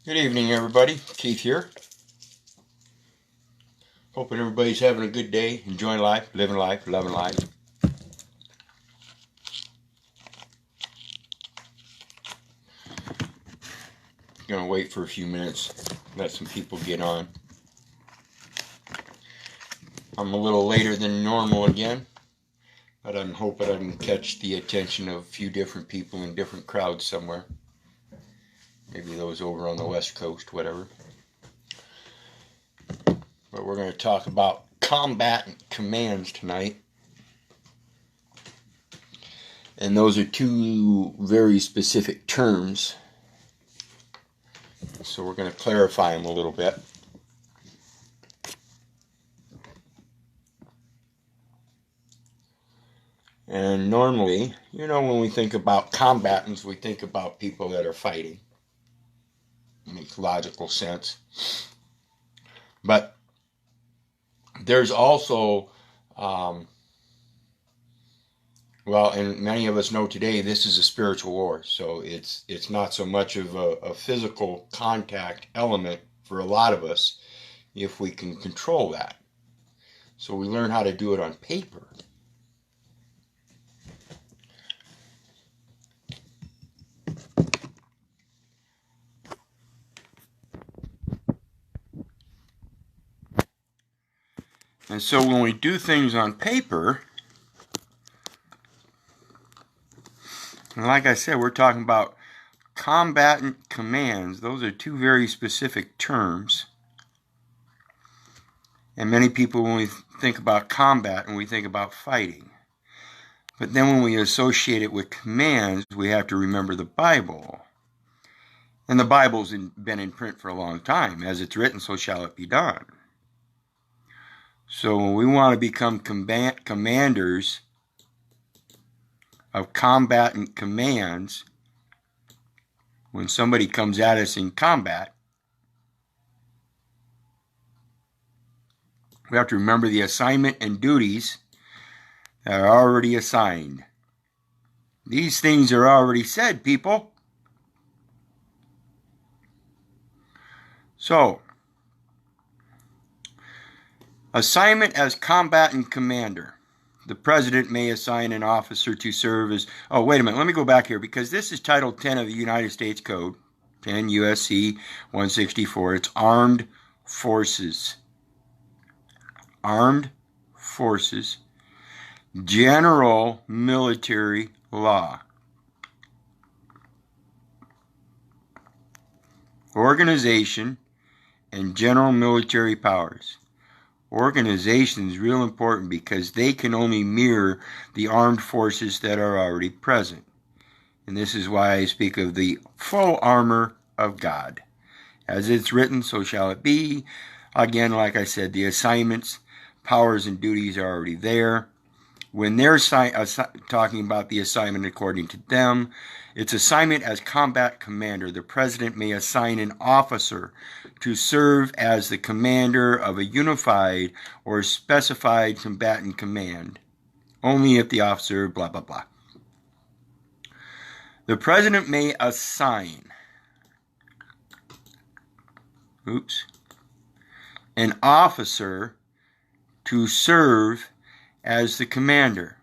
Good evening, everybody. Keith here. Hoping everybody's having a good day, enjoying life, living life, loving life. Gonna wait for a few minutes, let some people get on. I'm a little later than normal again, but I'm hoping I can catch the attention of a few different people in different crowds somewhere. Maybe those over on the West Coast, whatever. But we're going to talk about combatant commands tonight. And those are two very specific terms. So we're going to clarify them a little bit. And normally, when we think about combatants, we think about people that are fighting. It makes logical sense. But there's also, and many of us know today, this is a spiritual war. So it's not so much of a physical contact element for a lot of us if we can control that. So we learn how to do it on paper. And so when we do things on paper, and like I said, we're talking about combatant commands. Those are two very specific terms. And many people, when we think about combat, and we think about fighting. But then when we associate it with commands, we have to remember the Bible. And the Bible's been in print for a long time. As it's written, so shall it be done. So when we want to become commanders of combatant commands, when somebody comes at us in combat, we have to remember the assignment and duties that are already assigned. These things are already said, people. So, assignment as combatant commander. The president may assign an officer to serve as... Oh, wait a minute. Let me go back here because this is Title 10 of the United States Code, 10 U.S.C. 164. It's Armed Forces. Armed Forces. General Military Law. Organization and general military powers. Organization is real important because they can only mirror the armed forces that are already present. And this is why I speak of the full armor of God. As it's written, so shall it be. Again, like I said, the assignments, powers, and duties are already there. When they're talking about the assignment according to them, it's assignment as combat commander. The president may assign an officer to serve as the commander of a unified or specified combatant command, only if the officer blah, blah, blah. The president may assign an officer to serve as the commander.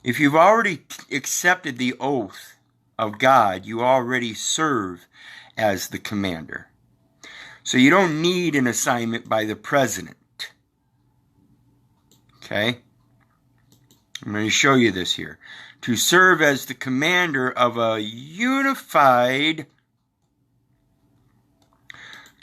If you've already accepted the oath of God, you already serve as the commander. So you don't need an assignment by the president. Okay? I'm going to show you this here. To serve as the commander of a unified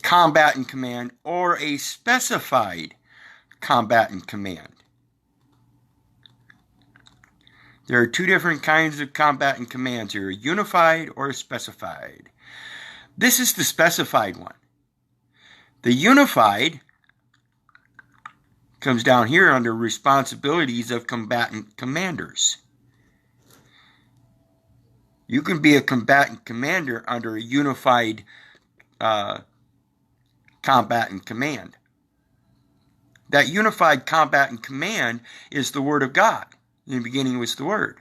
combatant command or a specified combatant command. There are two different kinds of combatant commands here, a unified or a specified. This is the specified one. The unified comes down here under responsibilities of combatant commanders. You can be a combatant commander under a unified combatant command. That unified combatant command is the Word of God. In the beginning was the Word.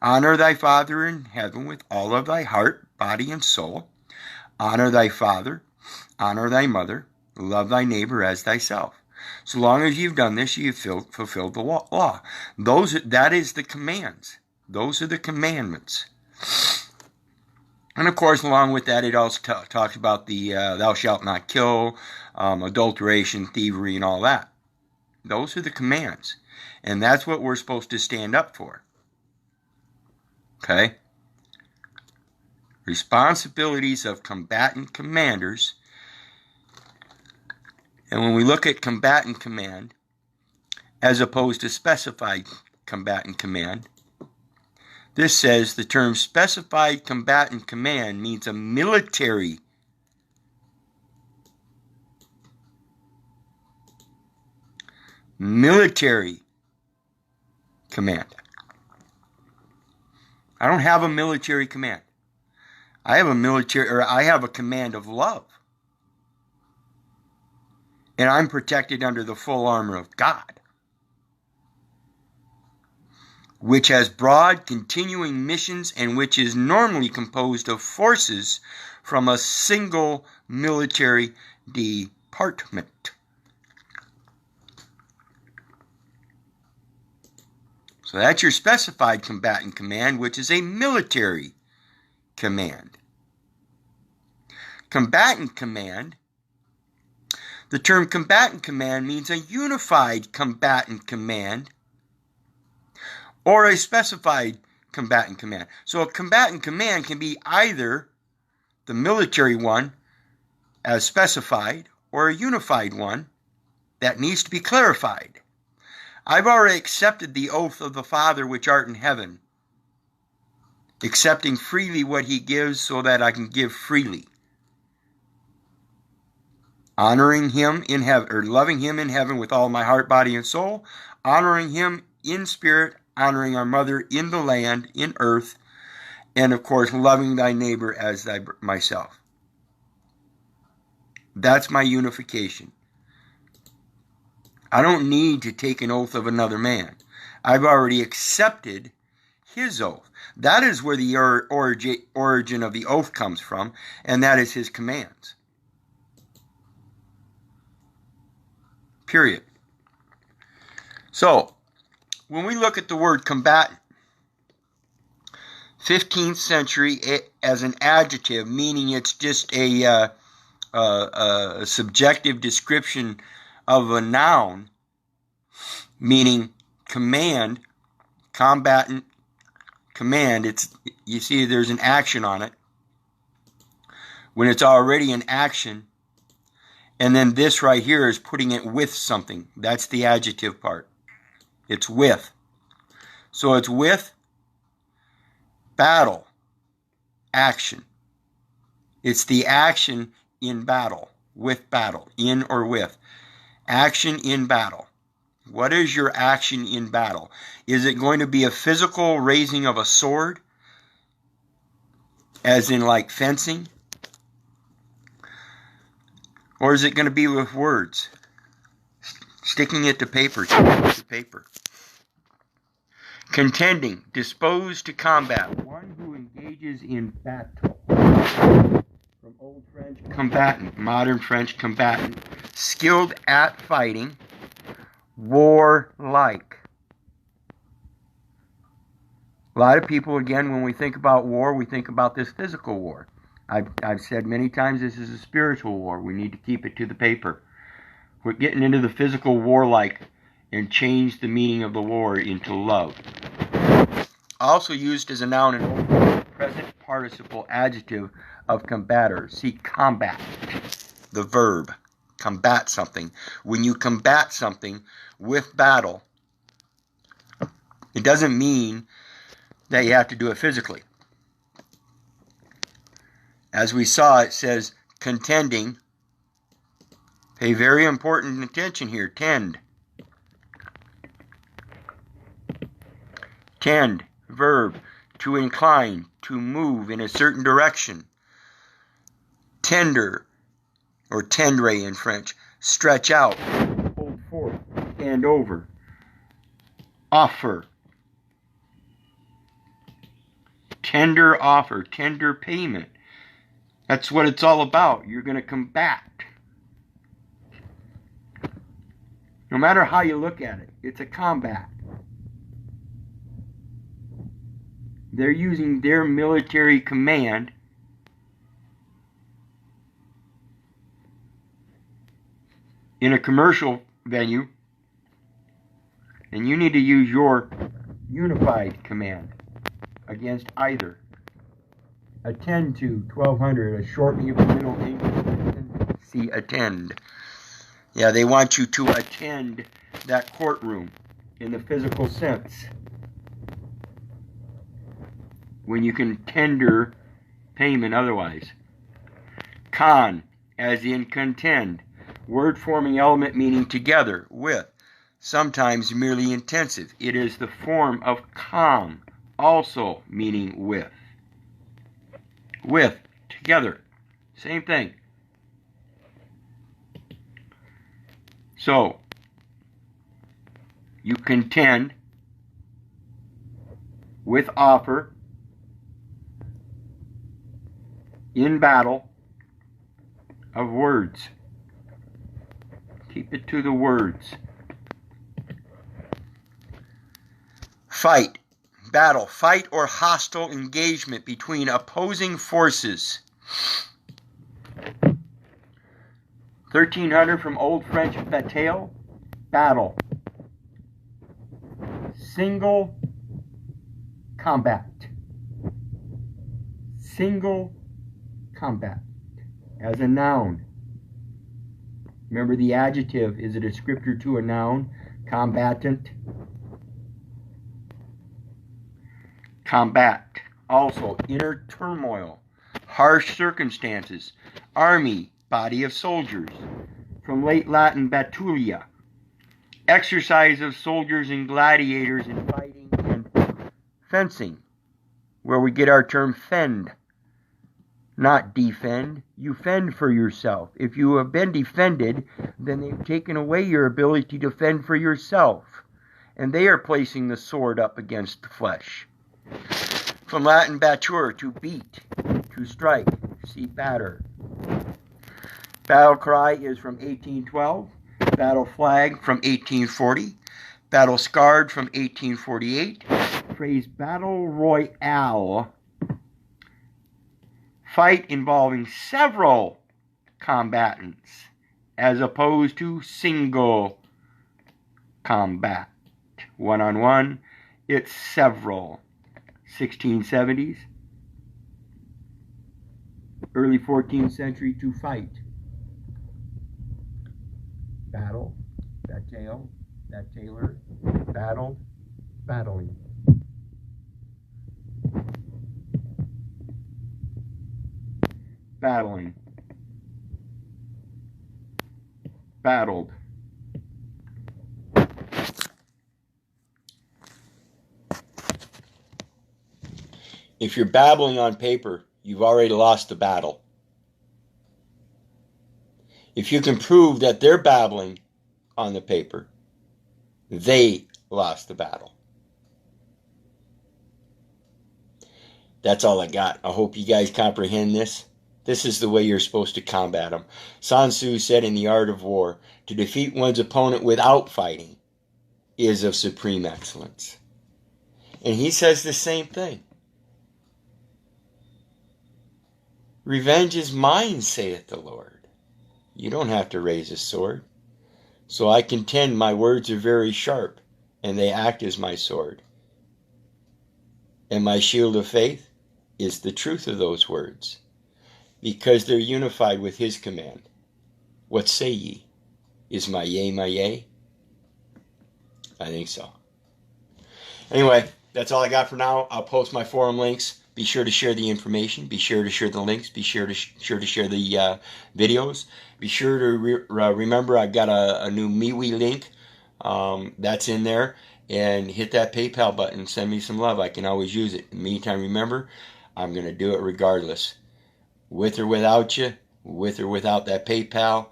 Honor thy Father in heaven with all of thy heart, body, and soul. Honor thy father, honor thy mother, love thy neighbor as thyself. So long as you've done this, you've fulfilled the law. That is the commands. Those are the commandments. And of course, along with that, it also talks about the thou shalt not kill, adulteration, thievery, and all that. Those are the commands. And that's what we're supposed to stand up for. Okay? Responsibilities of combatant commanders. And when we look at combatant command, as opposed to specified combatant command, this says the term specified combatant command means a military command. I don't have a military command. I have a command of love. And I'm protected under the full armor of God, which has broad, continuing missions and which is normally composed of forces from a single military department. So that's your specified combatant command, which is a military command. Combatant command. The term combatant command means a unified combatant command or a specified combatant command. So a combatant command can be either the military one as specified or a unified one that needs to be clarified. I've already accepted the oath of the Father which art in heaven, accepting freely what he gives so that I can give freely. Honoring him in heaven, or loving him in heaven with all my heart, body, and soul. Honoring him in spirit, honoring our mother in the land, in earth, and of course, loving thy neighbor as myself. That's my unification. I don't need to take an oath of another man. I've already accepted his oath. That is where the origin of the oath comes from, and that is his commands. Period. So, when we look at the word combatant, 15th century as an adjective, meaning it's just a subjective description of a noun, meaning command, combatant, command. You see there's an action on it. When it's already an action, and then this right here is putting it with something. That's the adjective part. It's with. So it's with, battle, action. It's the action in battle, with battle, in or with. Action in battle. What is your action in battle? Is it going to be a physical raising of a sword, as in like fencing? Or is it going to be with words? Sticking it to paper, Contending, disposed to combat, one who engages in battle. From Old French, combatant, modern French, combatant. Skilled at fighting, warlike. A lot of people, again, when we think about war, we think about this physical war. I've said many times this is a spiritual war. We need to keep it to the paper. We're getting into the physical warlike and change the meaning of the war into love. Also used as a noun in present participle adjective of combator. See combat, the verb. Combat something. When you combat something with battle, it doesn't mean that you have to do it physically. As we saw, it says contending. Pay very important attention here. Tend. Tend, verb, to incline, to move in a certain direction. Tender, or tendre in French, stretch out, hold forth, hand over. Offer. Tender offer, tender payment. That's what it's all about. You're going to combat. No matter how you look at it, it's a combat. They're using their military command in a commercial venue, and you need to use your unified command against either. Attend to 1200, a short middle English. See, attend. Yeah, they want you to attend that courtroom in the physical sense. When you can tender payment otherwise. Con, as in contend. Word forming element meaning together, with. Sometimes merely intensive. It is the form of com, also meaning with. With, together. Same thing. So, you contend with offer in battle of words. Keep it to the words. Fight, battle, fight or hostile engagement between opposing forces. 1300 from Old French bataille, battle. Single combat. Single combat. As a noun. Remember, the adjective is a descriptor to a noun. Combatant. Combat. Also, inner turmoil. Harsh circumstances. Army. Body of soldiers. From late Latin batulia. Exercise of soldiers and gladiators in fighting and fencing. Where we get our term fend. Not defend. You fend for yourself. If you have been defended, then they've taken away your ability to fend for yourself. And they are placing the sword up against the flesh. From Latin batur, to beat, to strike. See batter. Battle cry is from 1812. Battle flag from 1840. Battle scarred from 1848. Phrase battle royale. Fight involving several combatants as opposed to single combat. One-on-one, it's several. 1670s. Early 14th century, to fight. Battle, bataille, batailleur, battled, battling. Battling. Battled. If you're babbling on paper, you've already lost the battle. If you can prove that they're babbling on the paper, they lost the battle. That's all I got. I hope you guys comprehend this. This is the way you're supposed to combat them. Sun Tzu said in The Art of War, to defeat one's opponent without fighting is of supreme excellence. And he says the same thing. Revenge is mine, saith the Lord. You don't have to raise a sword. So I contend my words are very sharp, and they act as my sword. And my shield of faith is the truth of those words, because they're unified with his command. What say ye? Is my yea my yea? I think so. Anyway, that's all I got for now. I'll post my forum links. Be sure to share the information. Be sure to share the links. Be sure to share the videos. Be sure to remember I've got a new MeWe link. That's in there. And hit that PayPal button. Send me some love. I can always use it. In the meantime, remember, I'm going to do it regardless. With or without you. With or without that PayPal.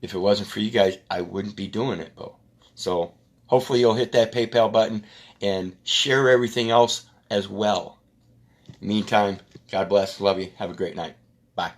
If it wasn't for you guys, I wouldn't be doing it, though. So hopefully you'll hit that PayPal button and share everything else as well. Meantime, God bless, love you, have a great night. Bye.